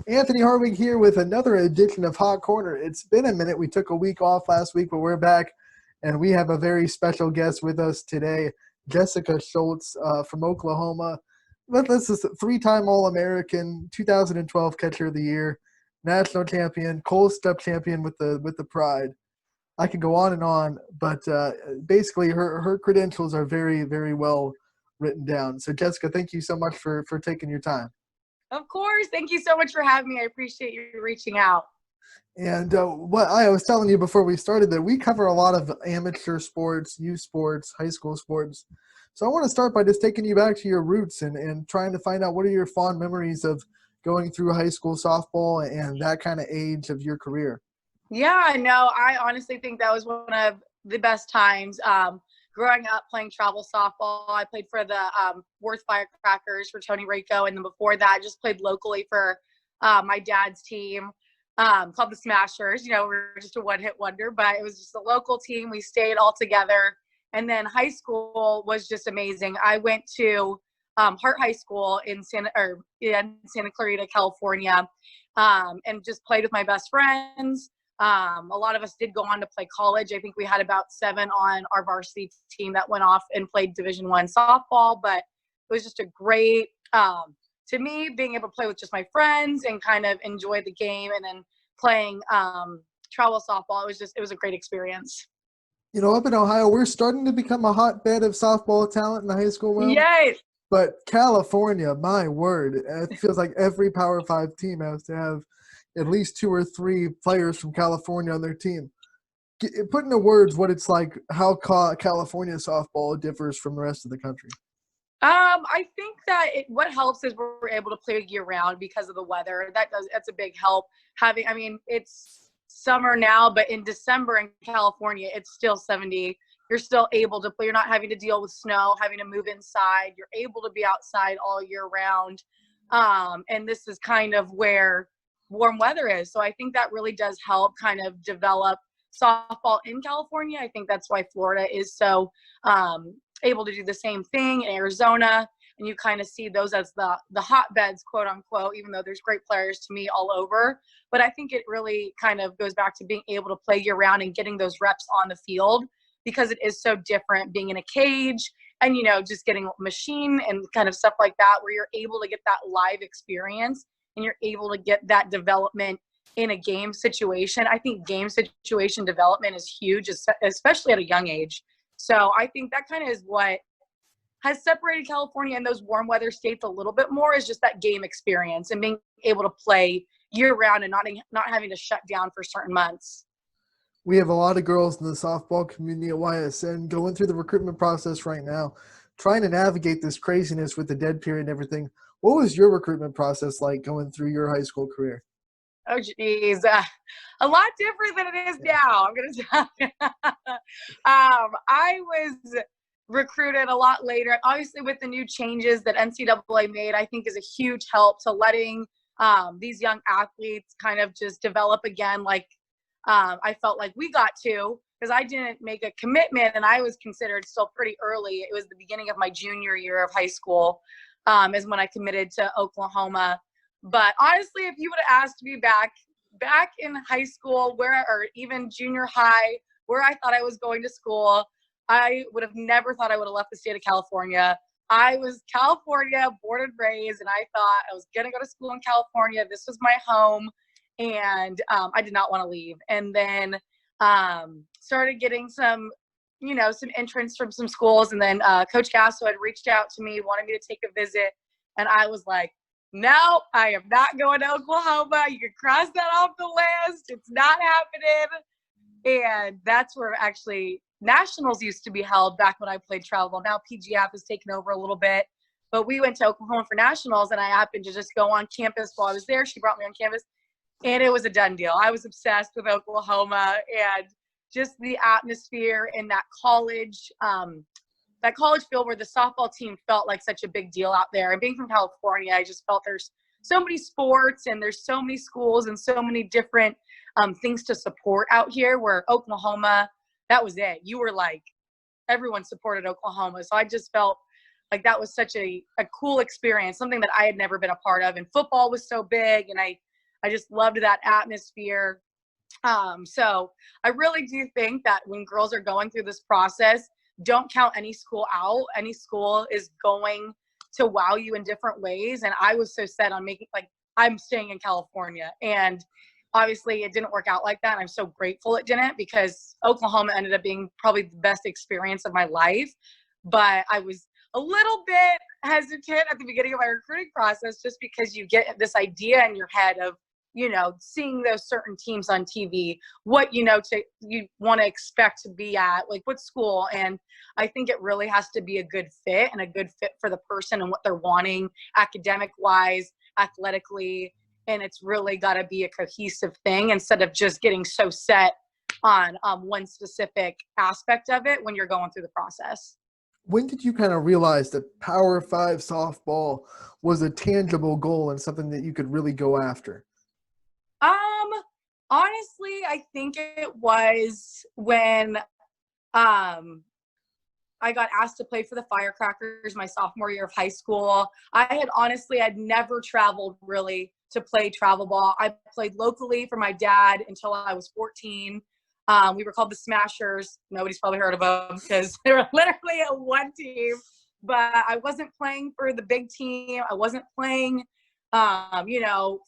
Anthony Harwig here with another edition of Hot Corner. It's been a minute. We took a week off last week, but we're back, and we have a very special guest with us today, Jessica Shults from Oklahoma. This is a three-time All-American, 2012 Catcher of the Year, national champion, Cole Step champion with the Pride. I could go on, but basically her credentials are very, very well written down. So, Jessica, thank you so much for taking your time. Of course. Thank you so much for having me. I appreciate you reaching out. And what I was telling you before we started that we cover a lot of amateur sports, youth sports, high school sports. So I want to start by just taking you back to your roots and trying to find out what are your fond memories of going through high school softball and that kind of age of your career. Yeah, no, I honestly think that was one of the best times. Growing up playing travel softball, I played for the Worth Firecrackers for Tony Rico. And then before that, I just played locally for my dad's team called the Smashers. You know, we were just a one-hit wonder, but it was just a local team. We stayed all together. And then high school was just amazing. I went to Hart High School in Santa Clarita, California, and just played with my best friends. A lot of us did go on to play college. I think we had about 7 on our varsity team that went off and played Division I softball, but it was just a great, to me, being able to play with just my friends and kind of enjoy the game, and then playing travel softball. It was a great experience. You know, up in Ohio, we're starting to become a hotbed of softball talent in the high school realm. Yes. But California, my word, it feels like every Power 5 team has to have at least 2 or 3 players from California on their team. Put into words what it's like, how California softball differs from the rest of the country. I think that what helps is we're able to play year round because of the weather. That's a big help. It's summer now, but in December in California, it's still 70. You're still able to play. You're not having to deal with snow, having to move inside. You're able to be outside all year round. And this is kind of where warm weather is. So I think that really does help kind of develop softball in California. I think that's why Florida is so able to do the same thing in Arizona. And you kind of see those as the hotbeds, quote unquote, even though there's great players to me all over. But I think it really kind of goes back to being able to play year round and getting those reps on the field, because it is so different being in a cage and, you know, just getting machine and kind of stuff like that, where you're able to get that live experience and you're able to get that development in a game situation. I think game situation development is huge, especially at a young age. So I think that kind of is what has separated California and those warm weather states a little bit more, is just that game experience and being able to play year round and not having to shut down for certain months. We have a lot of girls in the softball community at YSN going through the recruitment process right now, trying to navigate this craziness with the dead period and everything. What was your recruitment process like going through your high school career? Oh, geez. A lot different than it is now, I'm going to tell you. I was recruited a lot later. Obviously, with the new changes that NCAA made, I think is a huge help to letting these young athletes kind of just develop again, like I felt like we got to, because I didn't make a commitment and I was considered still pretty early. It was the beginning of my junior year of high school is when I committed to Oklahoma. But honestly, if you would have asked me back in high school, or even junior high, where I thought I was going to school, I would have never thought I would have left the state of California. I was California born and raised, and I thought I was going to go to school in California. This was my home, and I did not want to leave. And then started getting some entrance from some schools. And then Coach Gasso had reached out to me, wanted me to take a visit. And I was like, no, I am not going to Oklahoma. You can cross that off the list. It's not happening. And that's where actually nationals used to be held back when I played travel. Now PGF has taken over a little bit. But we went to Oklahoma for nationals, and I happened to just go on campus while I was there. She brought me on campus, and it was a done deal. I was obsessed with Oklahoma and just the atmosphere in that college field where the softball team felt like such a big deal out there. And being from California, I just felt there's so many sports and there's so many schools and so many different things to support out here, where Oklahoma, that was it. You were like, everyone supported Oklahoma. So I just felt like that was such a cool experience, something that I had never been a part of. And football was so big, and I I just loved that atmosphere. So I really do think that when girls are going through this process, don't count any school out. Any school is going to wow you in different ways. And I was so set on making, like, I'm staying in California, and obviously it didn't work out like that. And I'm so grateful it didn't, because Oklahoma ended up being probably the best experience of my life. But I was a little bit hesitant at the beginning of my recruiting process, just because you get this idea in your head of, you know, seeing those certain teams on TV, what, you know, you want to expect to be at, like what school. And I think it really has to be a good fit, and a good fit for the person and what they're wanting academic wise, athletically. And it's really got to be a cohesive thing, instead of just getting so set on one specific aspect of it when you're going through the process. When did you kind of realize that Power 5 softball was a tangible goal and something that you could really go after? Honestly, I think it was when I got asked to play for the Firecrackers my sophomore year of high school. I'd never traveled really to play travel ball. I played locally for my dad until I was 14. We were called the Smashers. Nobody's probably heard of them because they were literally a one team. But I wasn't playing for the big team. I wasn't playing,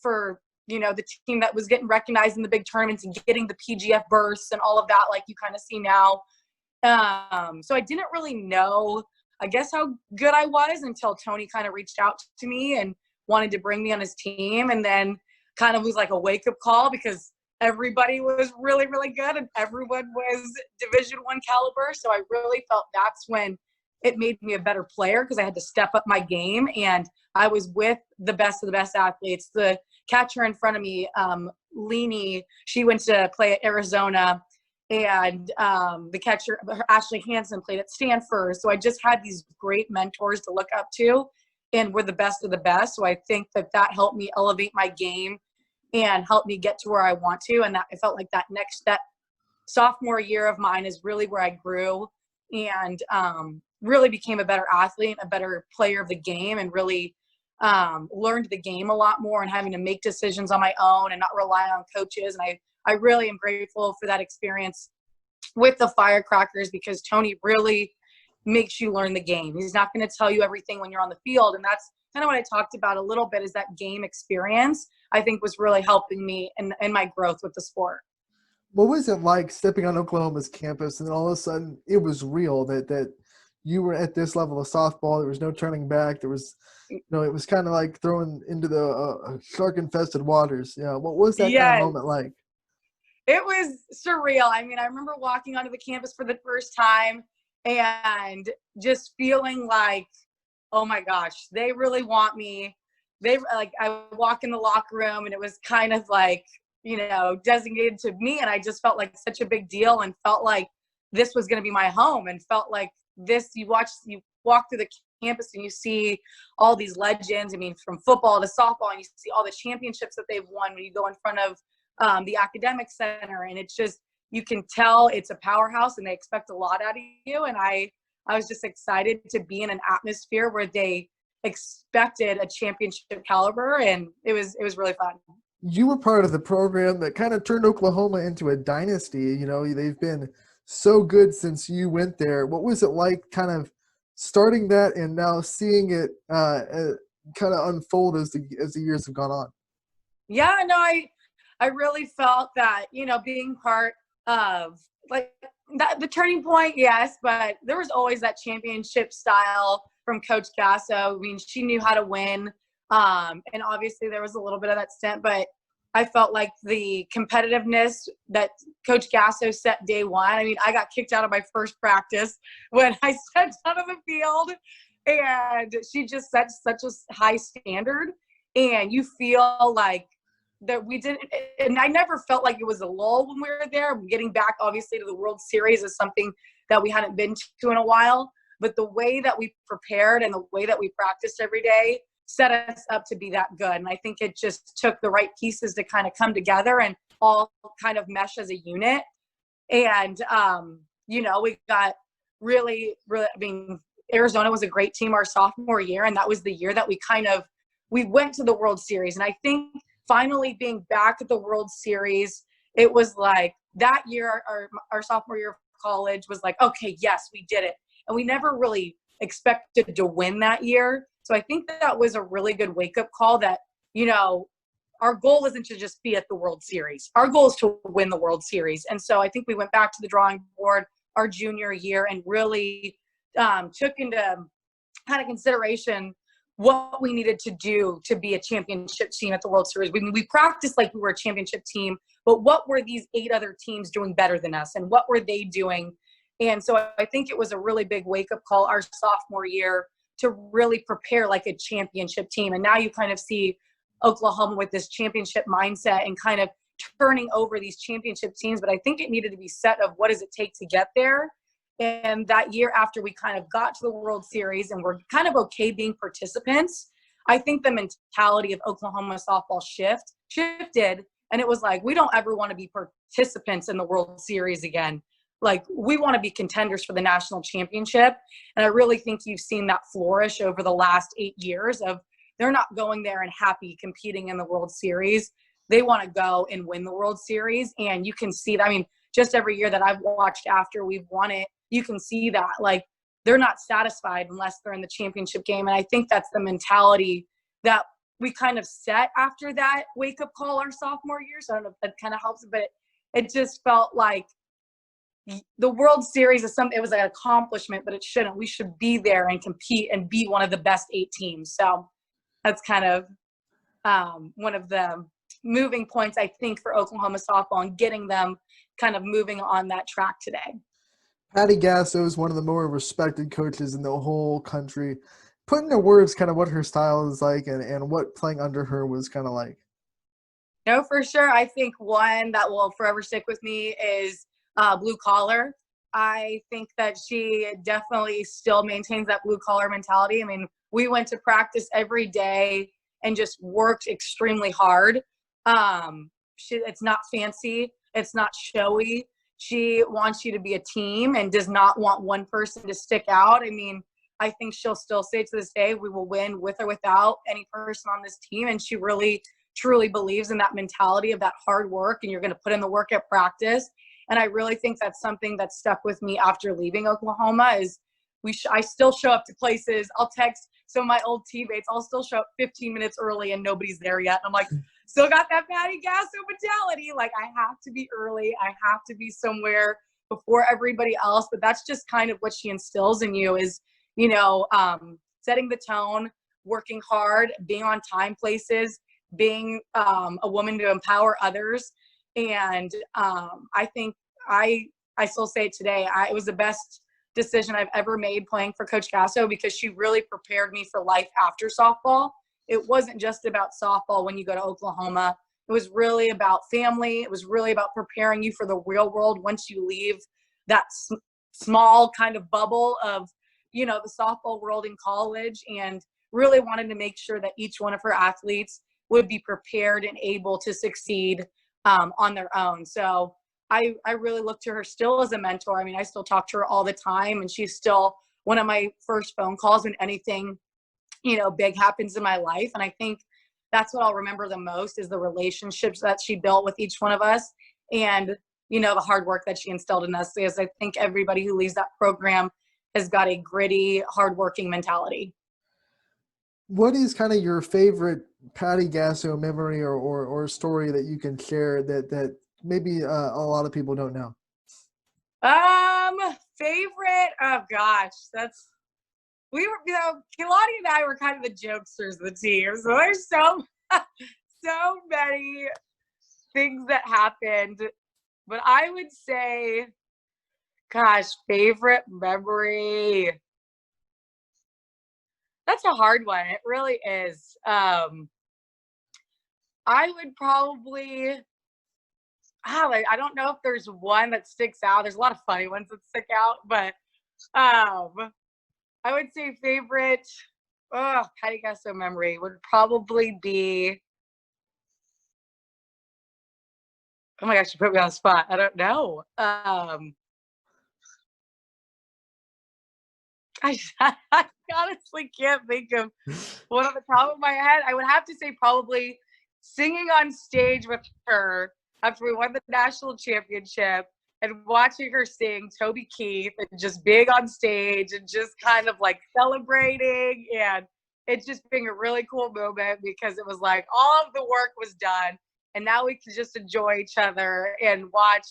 for, the team that was getting recognized in the big tournaments and getting the PGF bursts and all of that, like you kind of see now. So I didn't really know, I guess, how good I was until Tony kind of reached out to me and wanted to bring me on his team. And then kind of was like a wake-up call, because everybody was really, really good and everyone was Division I caliber. So I really felt that's when it made me a better player, because I had to step up my game. And I was with the best of the best athletes. The catcher in front of me, Leanie, she went to play at Arizona. And the catcher, Ashley Hansen, played at Stanford. So I just had these great mentors to look up to, and we're the best of the best. So I think that helped me elevate my game and helped me get to where I want to. And that I felt like that sophomore year of mine is really where I grew and really became a better athlete, a better player of the game, and really learned the game a lot more, and having to make decisions on my own and not rely on coaches. And I really am grateful for that experience with the Firecrackers, because Tony really makes you learn the game. He's not going to tell you everything when you're on the field. And that's kind of what I talked about a little bit, is that game experience, I think, was really helping me in my growth with the sport. What was it like stepping on Oklahoma's campus and all of a sudden it was real that you were at this level of softball? There was no turning back. There was, it was kind of like thrown into the shark-infested waters. Yeah. What was that kind of moment like? It was surreal. I mean, I remember walking onto the campus for the first time and just feeling like, oh my gosh, they really want me. I walk in the locker room and it was kind of like, designated to me. And I just felt like such a big deal, and felt like this was going to be my home, and felt like this, you walk through the campus and you see all these legends. I mean, from football to softball, and you see all the championships that they've won when you go in front of the academic center, and it's just, you can tell it's a powerhouse and they expect a lot out of you. And I was just excited to be in an atmosphere where they expected a championship caliber, and it was really fun. You were part of the program that kind of turned Oklahoma into a dynasty. They've been so good since you went there. What was it like kind of starting that and now seeing it kind of unfold as the years have gone on? Yeah, no, I really felt that, being part of like that, the turning point, yes, but there was always that championship style from Coach Gasso. I mean, she knew how to win. And obviously there was a little bit of that stint, but I felt like the competitiveness that Coach Gasso set day one. I mean, I got kicked out of my first practice when I stepped out of the field, and she just set such a high standard, and you feel like that we didn't, and I never felt like it was a lull when we were there. Getting back, obviously, to the World Series is something that we hadn't been to in a while, but the way that we prepared and the way that we practiced every day set us up to be that good. And I think it just took the right pieces to kind of come together and all kind of mesh as a unit. And, we got really, really, I mean, Arizona was a great team our sophomore year. And that was the year that we went to the World Series. And I think finally being back at the World Series, it was like that year, our sophomore year of college was like, okay, yes, we did it. And we never really expected to win that year. So I think that was a really good wake-up call that, you know, our goal isn't to just be at the World Series. Our goal is to win the World Series. And so I think we went back to the drawing board our junior year and really took into kind of consideration what we needed to do to be a championship team at the World Series. We practiced like we were a championship team, but what were these 8 other teams doing better than us, and what were they doing? And so I think it was a really big wake-up call our sophomore year to really prepare like a championship team. And now you kind of see Oklahoma with this championship mindset and kind of turning over these championship teams. But I think it needed to be set of what does it take to get there. And that year after we kind of got to the World Series and we're kind of okay being participants, I think the mentality of Oklahoma softball shifted. And it was like, we don't ever want to be participants in the World Series again. Like, we want to be contenders for the national championship. And I really think you've seen that flourish over the last 8 years of they're not going there and happy competing in the World Series. They want to go and win the World Series. And you can see that. I mean, just every year that I've watched after we've won it, you can see that. Like, they're not satisfied unless they're in the championship game. And I think that's the mentality that we kind of set after that wake-up call our sophomore year. So I don't know if that kind of helps, but it just felt like the World Series is something, it was an accomplishment, but it shouldn't. We should be there and compete and be one of the best 8 teams. So that's kind of one of the moving points, I think, for Oklahoma softball and getting them kind of moving on that track today. Patty Gasso is one of the more respected coaches in the whole country. Put into words kind of what her style is like and what playing under her was kind of like. No, for sure. I think one that will forever stick with me is blue collar. I think that she definitely still maintains that blue collar mentality. I mean, we went to practice every day and just worked extremely hard. It's not fancy. It's not showy. She wants you to be a team and does not want one person to stick out. I mean, I think she'll still say to this day, we will win with or without any person on this team. And she really, truly believes in that mentality of that hard work, and you're going to put in the work at practice. And I really think that's something that stuck with me after leaving Oklahoma is I still show up to places. I'll text some of my old teammates. I'll still show up 15 minutes early and nobody's there yet. And I'm like, still got that Patty Gasso mentality. Like, I have to be early. I have to be somewhere before everybody else. But that's just kind of what she instills in you is, you know, setting the tone, working hard, being on time places, being a woman to empower others. And I think I still say it today, it was the best decision I've ever made playing for Coach Gasso because she really prepared me for life after softball. It wasn't just about softball when you go to Oklahoma. It was really about family. It was really about preparing you for the real world once you leave that small kind of bubble of, you know, the softball world in college, and really wanted to make sure that each one of her athletes would be prepared and able to succeed on their own. So I really look to her still as a mentor. I mean, I still talk to her all the time, and she's still one of my first phone calls when anything, you know, big happens in my life. And I think that's what I'll remember the most is the relationships that she built with each one of us, and, you know, the hard work that she instilled in us, because I think everybody who leaves that program has got a gritty, hardworking mentality. What is kind of your favorite Patty Gasso memory or story that you can share that maybe a lot of people don't know? Favorite? Oh gosh, we were, you know, Kilani and I were kind of the jokesters of the team. So there's so many things that happened. But I would say, gosh, favorite memory. That's a hard one. It really is. I would probably, I don't know if there's one that sticks out. There's a lot of funny ones that stick out, but I would say favorite, Patty Gasso memory would probably be, oh my gosh, you put me on the spot. I don't know. I honestly can't think of one on the top of my head. I would have to say probably singing on stage with her after we won the national championship and watching her sing Toby Keith and just being on stage and just kind of like celebrating, and it's just being a really cool moment because it was like all of the work was done and now we can just enjoy each other and watch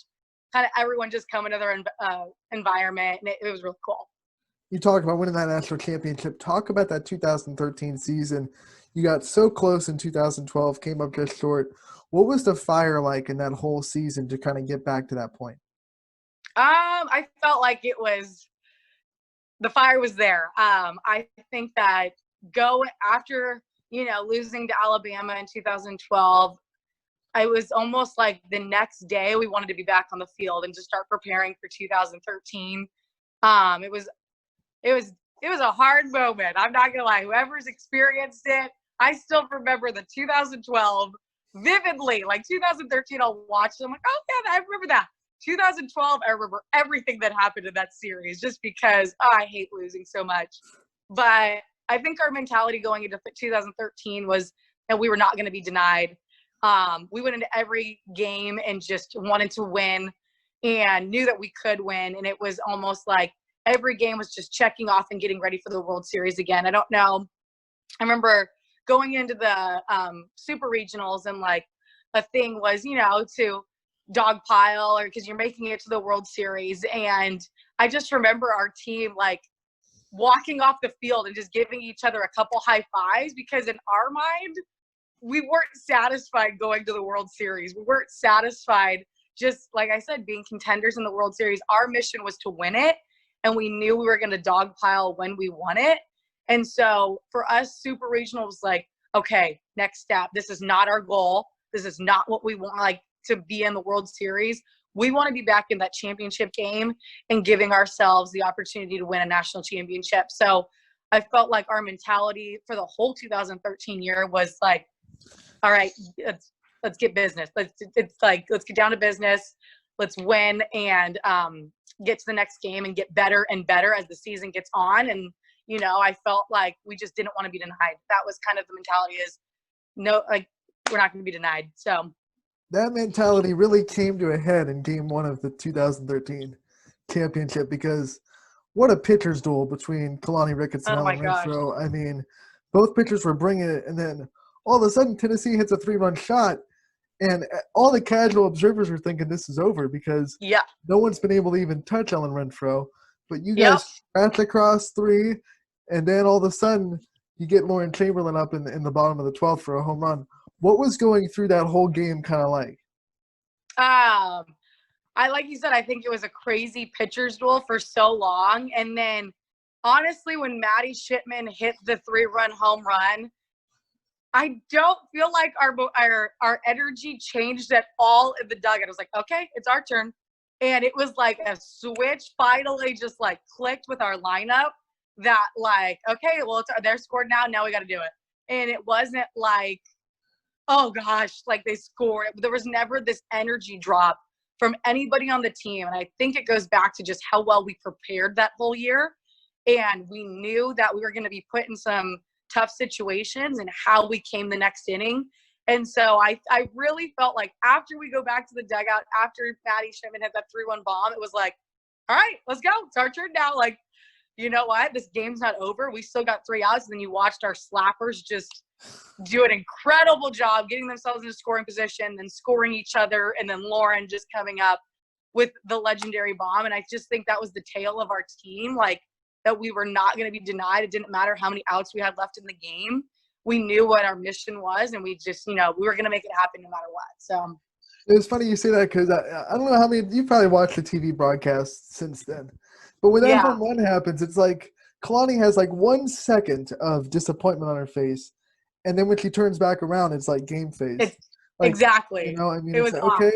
kind of everyone just come into their environment, and it was really cool. You talked about winning that national championship. Talk about that 2013 season. You got so close in 2012, came up just short. What was the fire like in that whole season to kind of get back to that point? I felt like the fire was there. I think that go after, losing to Alabama in 2012, I was almost like the next day we wanted to be back on the field and just start preparing for 2013. It was a hard moment. I'm not gonna lie. Whoever's experienced it, I still remember the 2012 vividly. Like 2013, I'll watch it. I'm like, oh yeah, I remember that. 2012, I remember everything that happened in that series just because I hate losing so much. But I think our mentality going into 2013 was that we were not going to be denied. We went into every game and just wanted to win and knew that we could win. And it was almost like every game was just checking off and getting ready for the World Series again. I don't know. I remember going into the super regionals and like a thing was, to dogpile or because you're making it to the World Series. And I just remember our team like walking off the field and just giving each other a couple high fives because in our mind, we weren't satisfied going to the World Series. We weren't satisfied just, like I said, being contenders in the World Series. Our mission was to win it, and we knew we were going to dogpile when we won it. And so for us, Super Regional was like, okay, next step. This is not our goal. This is not what we want, like, to be in the World Series. We want to be back in that championship game and giving ourselves the opportunity to win a national championship. So I felt like our mentality for the whole 2013 year was like, all right, let's get business. Let's get down to business. Let's win and get to the next game and get better and better as the season gets on. And, I felt like we just didn't want to be denied. That was kind of the mentality is no, like we're not going to be denied. So That mentality really came to a head in game one of the 2013 championship because what a pitcher's duel between Kalani Ricketts and oh my Alan gosh. Renfro. I mean, both pitchers were bringing it, and then all of a sudden Tennessee hits a 3-run shot, and all the casual observers are thinking this is over because no one's been able to even touch Alan Renfro. But you guys scratch across 3, and then all of a sudden you get Lauren Chamberlain up in the bottom of the 12th for a home run. What was going through that whole game kind of like? Like you said, I think it was a crazy pitcher's duel for so long. And then, honestly, when Maddie Shipman hit the 3-run home run, I don't feel like our energy changed at all in the dugout. It was like, okay, it's our turn. And it was like a switch finally just like clicked with our lineup that like, okay, well, they're scored now. Now we got to do it. And it wasn't like, oh gosh, like they scored. There was never this energy drop from anybody on the team. And I think it goes back to just how well we prepared that whole year. And we knew that we were going to be put in some tough situations and how we came the next inning. And so I really felt like after we go back to the dugout, after Maddie Shipman had that 3-1 bomb, it was like, all right, let's go. It's our turn now. Like, you know what? This game's not over. We still got 3 outs. And then you watched our slappers just do an incredible job getting themselves into scoring position and scoring each other. And then Lauren just coming up with the legendary bomb. And I just think that was the tale of our team, like that we were not going to be denied. It didn't matter how many outs we had left in the game. We knew what our mission was, and we just, we were going to make it happen no matter what. So it's funny you say that because I don't know how many – you probably watched the TV broadcast since then. But when that home run happens, it's like Kalani has like 1 second of disappointment on her face, and then when she turns back around, it's like game face. Like, exactly. I mean, it it's was like, okay.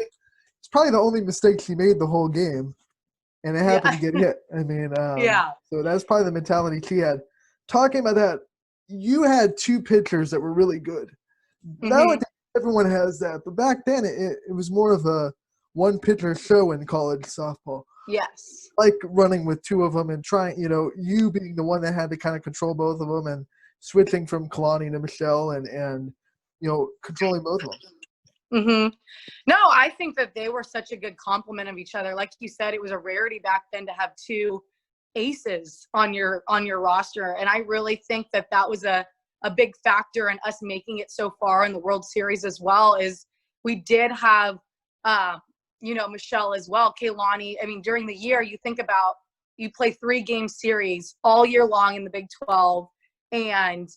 It's probably the only mistake she made the whole game, and it happened to get hit. I mean, so that's probably the mentality she had. Talking about that, you had 2 pitchers that were really good. Mm-hmm. Nowadays, everyone has that, but back then it was more of a one-pitcher show in college softball. Yes. Like running with 2 of them and trying, you being the one that had to kind of control both of them and switching from Kalani to Michelle and controlling both of them. Mm-hmm. No, I think that they were such a good complement of each other. Like you said, it was a rarity back then to have two aces on your roster, and I really think that was a big factor in us making it so far in the World Series as well. Is we did have Michelle as well, Kaylani. I mean, during the year, you think about, you play 3-game series all year long in the Big 12, and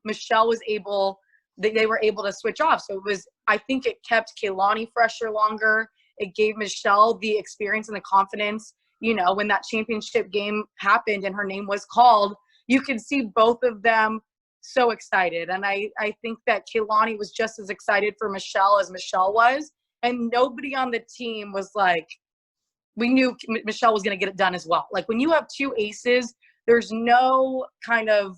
Michelle was able. They were able to switch off. So I think it kept Kaylani fresher longer. It gave Michelle the experience and the confidence. When that championship game happened and her name was called, you could see both of them so excited. And I think that Kaylani was just as excited for Michelle as Michelle was. And nobody on the team was like, we knew Michelle was going to get it done as well. Like when you have two aces, there's no kind of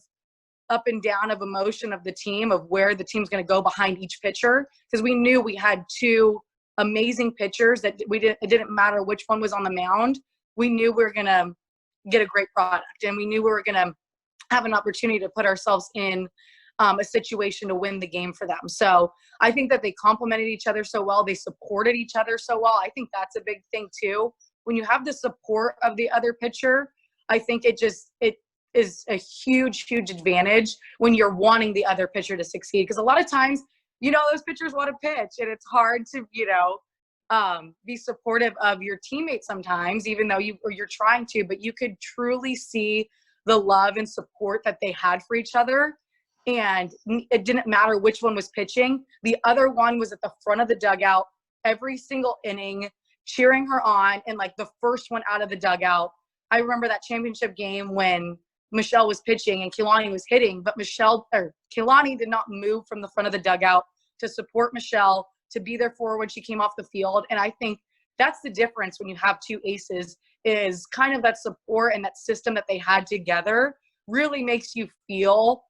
up and down of emotion of the team, of where the team's going to go behind each pitcher, because we knew we had two amazing pitchers that it didn't matter which one was on the mound. We knew we were going to get a great product, and we knew we were going to have an opportunity to put ourselves in a situation to win the game for them. So I think that they complemented each other so well. They supported each other so well. I think that's a big thing too. When you have the support of the other pitcher, I think it is a huge, huge advantage when you're wanting the other pitcher to succeed. Because a lot of times, those pitchers want to pitch, and it's hard to, be supportive of your teammates sometimes, even though you're trying to, but you could truly see the love and support that they had for each other. And it didn't matter which one was pitching. The other one was at the front of the dugout every single inning, cheering her on, and like the first one out of the dugout. I remember that championship game when Michelle was pitching and Kehlani was hitting, but Kehlani did not move from the front of the dugout to support Michelle, to be there for her when she came off the field. And I think that's the difference when you have two aces, is kind of that support and that system that they had together really makes you feel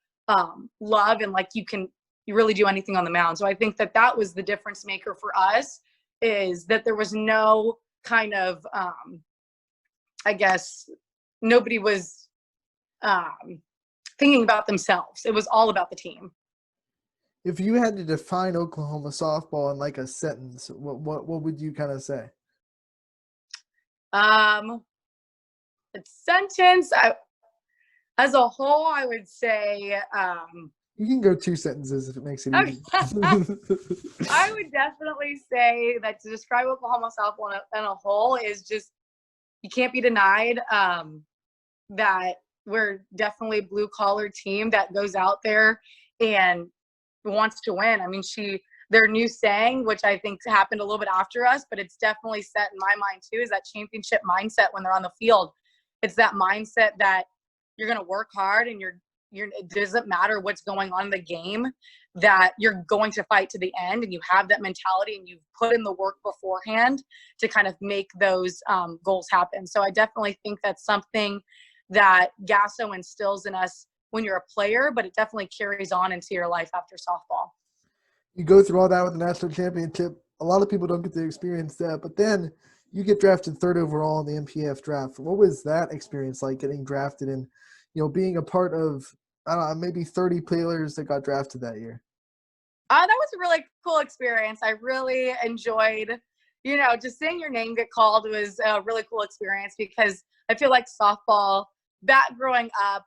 love, and like you really do anything on the mound. So I think that was the difference maker for us, is that there was no kind of, I guess, nobody was thinking about themselves. It was all about the team. If you had to define Oklahoma softball in like a sentence, what would you kind of say? A sentence, as a whole, I would say. You can go 2 sentences if it makes it easy. I would definitely say that to describe Oklahoma softball in a whole is just, you can't be denied that we're definitely a blue-collar team that goes out there and wants to win. I mean, their new saying, which I think happened a little bit after us, but it's definitely set in my mind too, is that championship mindset when they're on the field. It's that mindset that you're going to work hard, and it doesn't matter what's going on in the game, that you're going to fight to the end, and you have that mentality, and you've put in the work beforehand to kind of make those goals happen. So I definitely think that's something that Gasso instills in us when you're a player, but it definitely carries on into your life after softball. You go through all that with the national championship. A lot of people don't get to experience that, but then you get drafted 3rd overall in the MPF draft. What was that experience like, getting drafted and, being a part of, I don't know, maybe 30 players that got drafted that year? That was a really cool experience. I really enjoyed, just seeing your name get called was a really cool experience, because I feel like softball, back growing up,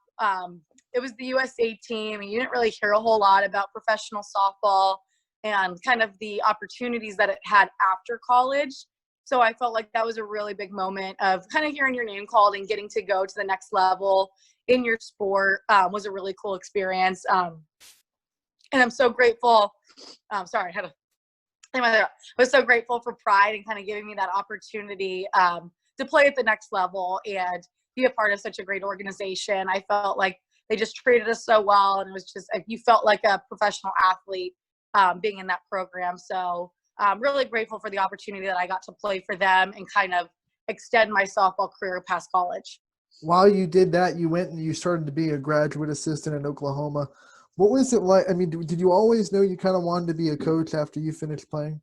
it was the USA team, and you didn't really hear a whole lot about professional softball and kind of the opportunities that it had after college. So I felt like that was a really big moment of kind of hearing your name called and getting to go to the next level in your sport. Was a really cool experience. And I'm so grateful. Sorry, I had I was so grateful for Pride and kind of giving me that opportunity to play at the next level and be a part of such a great organization. I felt like they just treated us so well, and it was just, you felt like a professional athlete being in that program. So I'm really grateful for the opportunity that I got to play for them and kind of extend my softball career past college. While you did that, you went and you started to be a graduate assistant in Oklahoma. What was it like? I mean, did you always know you kind of wanted to be a coach after you finished playing?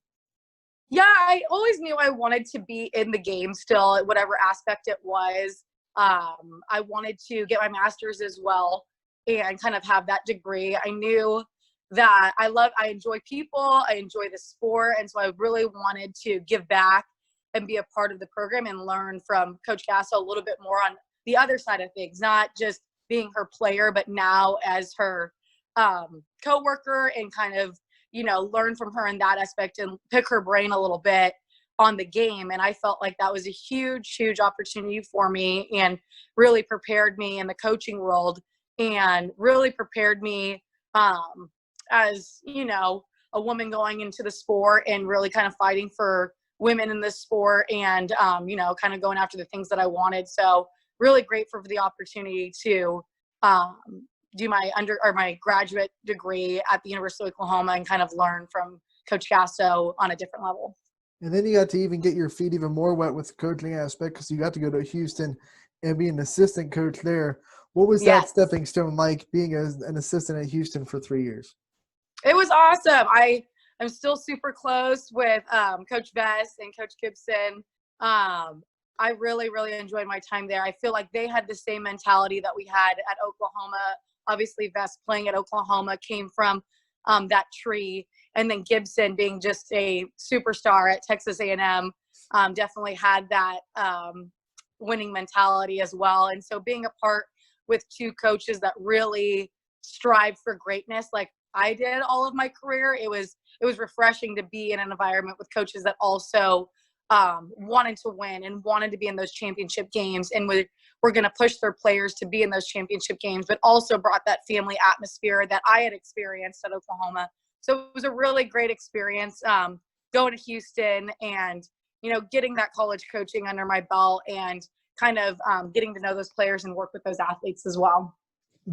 Yeah, I always knew I wanted to be in the game still, at whatever aspect it was. I wanted to get my master's as well and kind of have that degree. I knew that I enjoy people, I enjoy the sport. And so I really wanted to give back and be a part of the program and learn from Coach Gasso a little bit more on the other side of things, not just being her player, but now as her coworker, and kind of, learn from her in that aspect and pick her brain a little bit on the game. And I felt like that was a huge, huge opportunity for me, and really prepared me in the coaching world, and really prepared me as, a woman going into the sport and really kind of fighting for women in this sport, and, kind of going after the things that I wanted. So really grateful for the opportunity to do my graduate degree at the University of Oklahoma and kind of learn from Coach Gasso on a different level. And then you got to even get your feet even more wet with the coaching aspect, because you got to go to Houston and be an assistant coach there. What was that Yes. stepping stone like, being an assistant at Houston for 3 years? It was awesome. I'm still super close with Coach Vess and Coach Gibson. I really, really enjoyed my time there. I feel like they had the same mentality that we had at Oklahoma. Obviously, Vess playing at Oklahoma came from that tree. And then Gibson, being just a superstar at Texas A&M, definitely had that winning mentality as well. And so being a part with two coaches that really strive for greatness, like I did all of my career, it was refreshing to be in an environment with coaches that also wanted to win and wanted to be in those championship games, and were going to push their players to be in those championship games, but also brought that family atmosphere that I had experienced at Oklahoma. So it was a really great experience going to Houston and, getting that college coaching under my belt, and kind of getting to know those players and work with those athletes as well.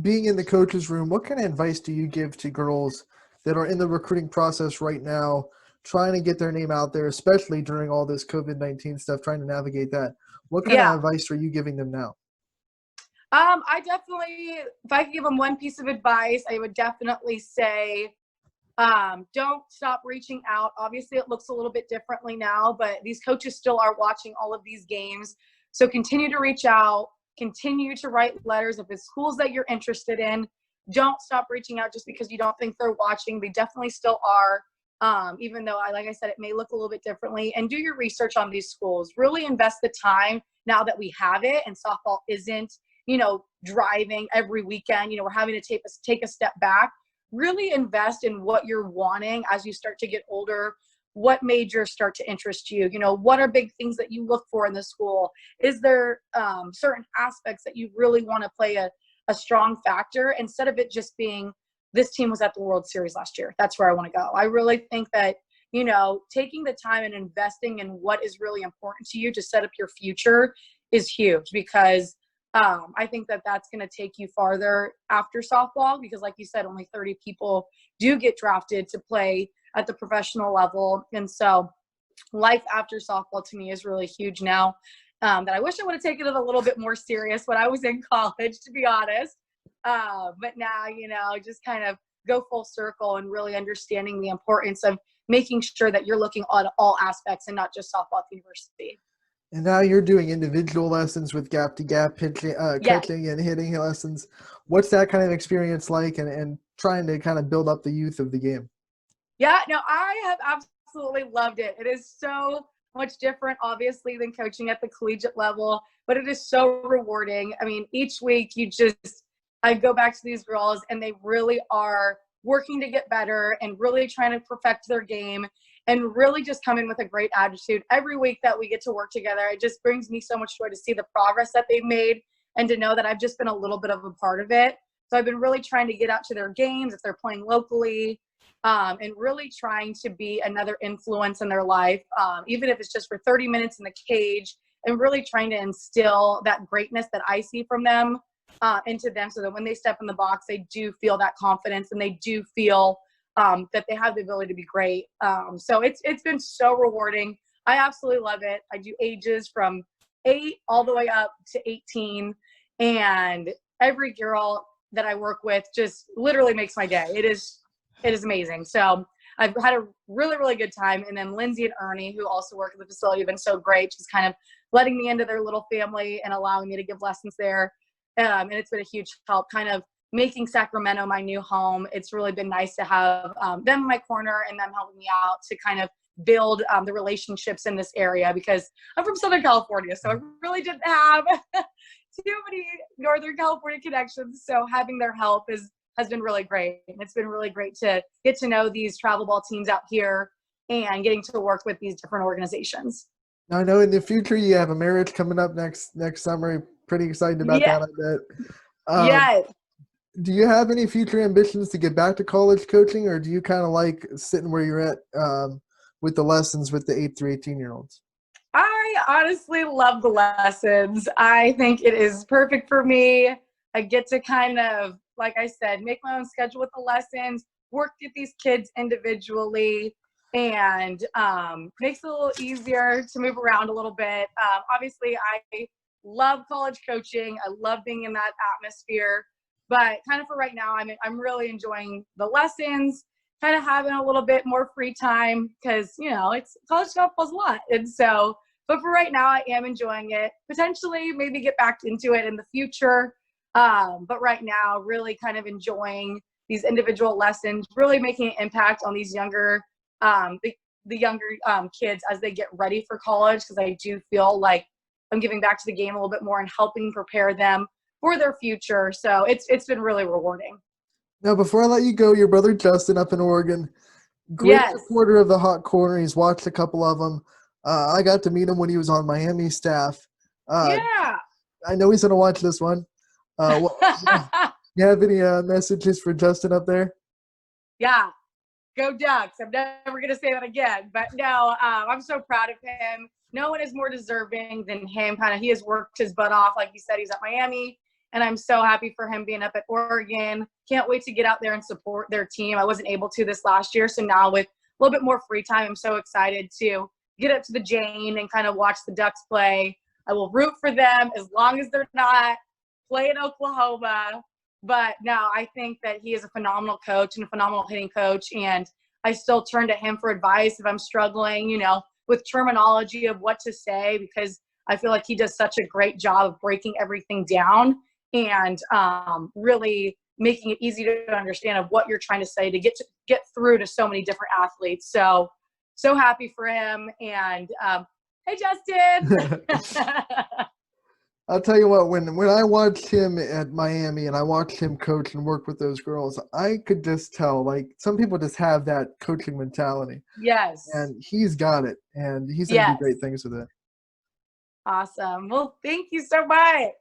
Being in the coach's room, what kind of advice do you give to girls that are in the recruiting process right now, trying to get their name out there, especially during all this COVID-19 stuff, trying to navigate that? What kind of advice are you giving them now? I definitely, if I could give them one piece of advice, I would definitely say, don't stop reaching out. Obviously, it looks a little bit differently now, but these coaches still are watching all of these games. So continue to reach out, continue to write letters. If it's schools that you're interested in, don't stop reaching out just because you don't think they're watching. They definitely still are. Even though, like I said, it may look a little bit differently. And do your research on these schools. Really invest the time now that we have it, and softball isn't, driving every weekend. We're having to take a step back. Really invest in what you're wanting as you start to get older. What majors start to interest you? What are big things that you look for in the school? Is there certain aspects that you really want to play a strong factor, instead of it just being, this team was at the World Series last year, that's where I want to go? I really think that, taking the time and investing in what is really important to you to set up your future is huge, because I think that that's going to take you farther after softball, because like you said, only 30 people do get drafted to play at the professional level. And so life after softball to me is really huge now, that I wish I would have taken it a little bit more serious when I was in college, to be honest. But now, just kind of go full circle and really understanding the importance of making sure that you're looking at all aspects and not just softball at the university. And now you're doing individual lessons with gap-to-gap pitching, catching and hitting lessons. What's that kind of experience like, and trying to kind of build up the youth of the game? Yeah, no, I have absolutely loved it. It is so much different, obviously, than coaching at the collegiate level, but it is so rewarding. I mean, each week I go back to these girls, and they really are working to get better and really trying to perfect their game, and really just come in with a great attitude. Every week that we get to work together, it just brings me so much joy to see the progress that they've made, and to know that I've just been a little bit of a part of it. So I've been really trying to get out to their games if they're playing locally, and really trying to be another influence in their life, even if it's just for 30 minutes in the cage, and really trying to instill that greatness that I see from them into them, so that when they step in the box, they do feel that confidence, and they do feel that they have the ability to be great. So it's been so rewarding. I absolutely love it. I do ages from 8 all the way up to 18, and every girl that I work with just literally makes my day. It is amazing. So I've had a really, really good time. And then Lindsay and Ernie, who also work at the facility, have been so great, just kind of letting me into their little family and allowing me to give lessons there. And it's been a huge help, kind of making Sacramento my new home, it's really been nice to have them in my corner and them helping me out to kind of build the relationships in this area, because I'm from Southern California, so I really didn't have too many Northern California connections. So having their help has been really great. And it's been really great to get to know these travel ball teams out here and getting to work with these different organizations. I know in the future you have a marriage coming up next summer. Pretty excited about Yeah. that, I bet. Yes. Do you have any future ambitions to get back to college coaching, or do you kind of like sitting where you're at with the lessons with the 8 through 18-year-olds? I honestly love the lessons. I think it is perfect for me. I get to kind of, like I said, make my own schedule with the lessons, work with these kids individually, and makes it a little easier to move around a little bit. Obviously, I love college coaching. I love being in that atmosphere. But kind of for right now, I'm really enjoying the lessons, kind of having a little bit more free time because, it's college football's a lot. And so, but for right now, I am enjoying it. Potentially maybe get back into it in the future. But right now, really kind of enjoying these individual lessons, really making an impact on these younger, the younger kids as they get ready for college, because I do feel like I'm giving back to the game a little bit more and helping prepare them for their future. So it's been really rewarding. Now, before I let you go, your brother Justin up in Oregon, great Yes. supporter of the Hot Corner. He's watched a couple of them. I got to meet him when he was on Miami staff. Yeah. I know he's going to watch this one. You have any messages for Justin up there? Yeah. Go Ducks. I'm never going to say that again. But no, I'm so proud of him. No one is more deserving than him. He has worked his butt off. Like you said, he's at Miami. And I'm so happy for him being up at Oregon. Can't wait to get out there and support their team. I wasn't able to this last year. So now with a little bit more free time, I'm so excited to get up to the Jane and kind of watch the Ducks play. I will root for them as long as they're not playing Oklahoma. But no, I think that he is a phenomenal coach and a phenomenal hitting coach. And I still turn to him for advice if I'm struggling, with terminology of what to say, because I feel like he does such a great job of breaking everything down and really making it easy to understand of what you're trying to say to get through to so many different athletes. So happy for him. And hey, Justin. I'll tell you what, when I watched him at Miami and I watched him coach and work with those girls, I could just tell, like, some people just have that coaching mentality. Yes. And he's got it, and he's going to do great things with it. Awesome. Well, thank you so much.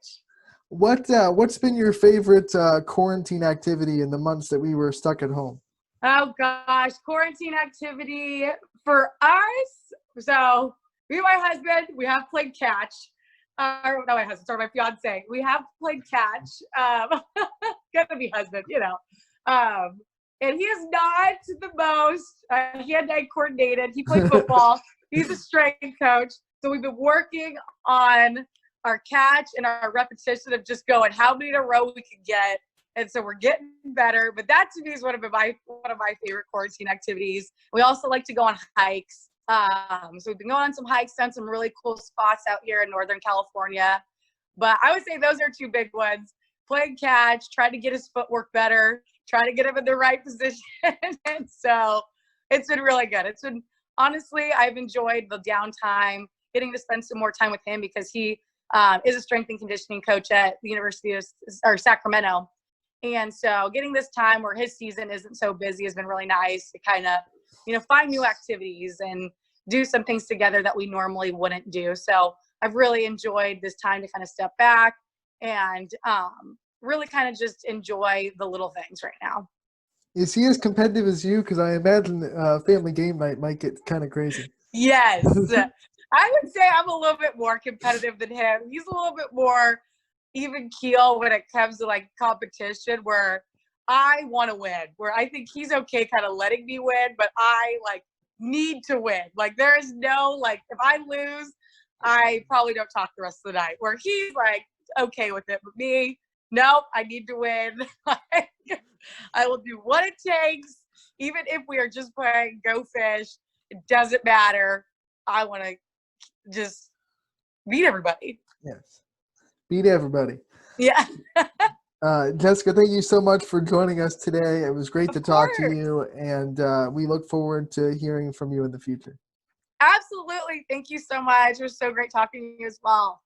What's been your favorite quarantine activity in the months that we were stuck at home? Oh gosh, quarantine activity for us. So me and my husband, we have played catch. Not my husband, sorry, my fiance. We have played catch. Gotta be husband, and he is not the most hand-eye coordinated. He played football. He's a strength coach. So we've been working on our catch and our repetition of just going how many in a row we can get. And so we're getting better. But that to me is one of my favorite quarantine activities. We also like to go on hikes. So we've been going on some hikes, done some really cool spots out here in Northern California. But I would say those are two big ones. Playing catch, trying to get his footwork better, trying to get him in the right position. And so it's been really good. It's been, honestly, I've enjoyed the downtime, getting to spend some more time with him because he is a strength and conditioning coach at the University of Sacramento. And so getting this time where his season isn't so busy has been really nice to kind of, find new activities and do some things together that we normally wouldn't do. So I've really enjoyed this time to kind of step back and really kind of just enjoy the little things right now. Is he as competitive as you? Because I imagine family game night might get kind of crazy. Yes. I would say I'm a little bit more competitive than him. He's a little bit more even keel when it comes to like competition, where I want to win, where I think he's okay kind of letting me win, but I need to win. Like there is no, if I lose, I probably don't talk the rest of the night, where he's okay with it. But me, nope, I need to win. I will do what it takes. Even if we are just playing Go Fish, it doesn't matter. I want to just beat everybody. Yes. Beat everybody. Yeah. Jessica, thank you so much for joining us today. It was great Of to talk to course. you, and we look forward to hearing from you in the future. Absolutely. Thank you so much. It was so great talking to you as well.